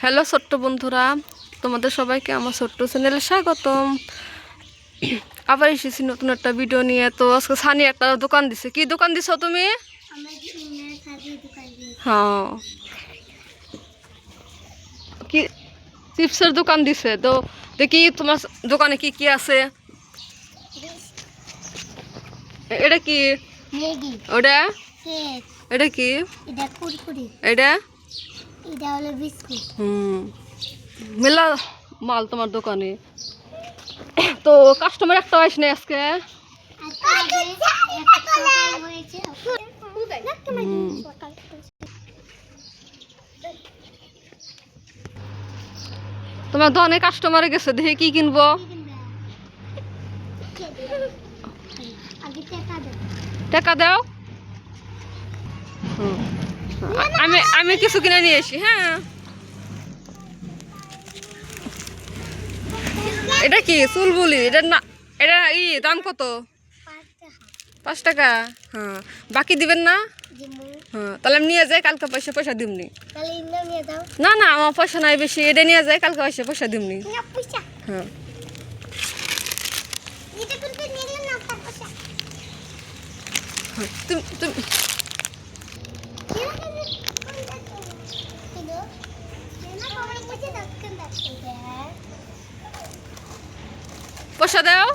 Hello ছোট্ট বন্ধুরা, তোমাদের সবাইকে আমার ছোট্ট চ্যানেলে স্বাগতম। আবার এসেছি নতুন একটা ভিডিও নিয়ে। তো আজকে সানি একটা দোকান দিছে। কি দোকান দিছো তুমি? হ্যাঁ, কি চিপসের দোকান দিছে। তো দেখি তোমার দোকানে কি কি আছে। এটা কি? ওটা এটা কি? এটা মেলা মাল তোমার দোকানে। তো কাস্টমার একটা আসে না আজকে। তোমার দোকানে কাস্টমার গেছে, দেখে কি কিনবো? টাকা দাও। আমি আমি কিছু কিনে নিয়ে আসি। হ্যাঁ, এটা কি চুলবুলি? এটা না, এটা দাম কত? 5 টাকা। হ্যাঁ, বাকি দিবেন না? হ্যাঁ, তাহলে আমি নিয়ে যাই, কালকে পয়সা দিমনি। না না, আমার পয়সা নাই বেশি। এটা নিয়ে যাই, কালকে পয়সা দিমনি। হ্যাঁ, তুমি পয়সা দাও।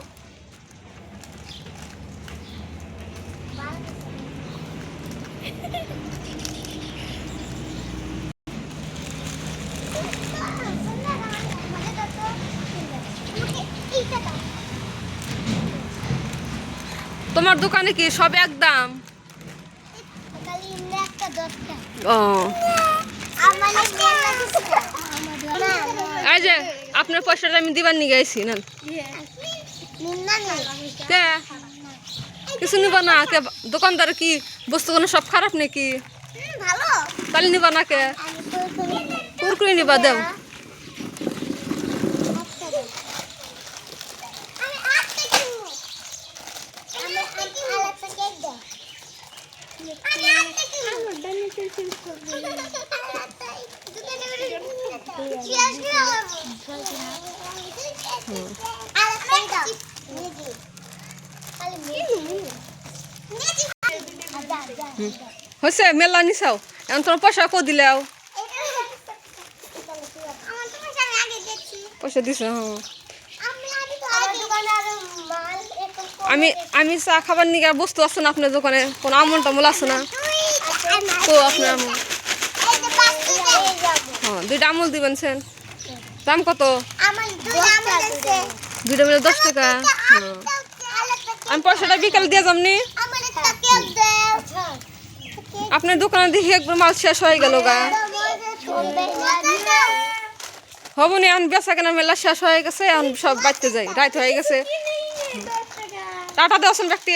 তোমার দোকানে কি সব এক দাম? ও, এই যে আপনার পয়সাটা আমি দিবার নিয়ে গেছি না। কিছু নিবা না কে? দোকানদার কি বস্তু কোনো সব খারাপ নাকি? তাহলে নিবা না কে? কুরকুরি নিবা, দেও। হয়েছে, মেলা নিছাও। এখন তোমার পয়সা কো দিলেও? পয়সা দিছ? আমি চা খাবার নিয়ে বস্তু আছে না আপনার দোকানে? কোনো আমল টামল আছে না? তো আপনার আমল, হ্যাঁ, 2টা আমল দিবেন সেন। দাম কত? 2টা মিলে 10 টাকা। হ্যাঁ, আমি পয়সাটা বিকালে দিয়ে যামনি। আপনার দোকানে দেখি একবার মাল শেষ হয়ে গেল গা। হব নি, এখন বেচা কেনা মেলা শেষ হয়ে গেছে। এখন সব বাড়তে যাই, রাত হয়ে গেছে। টাটা দেওয়াছেন ব্যক্তি।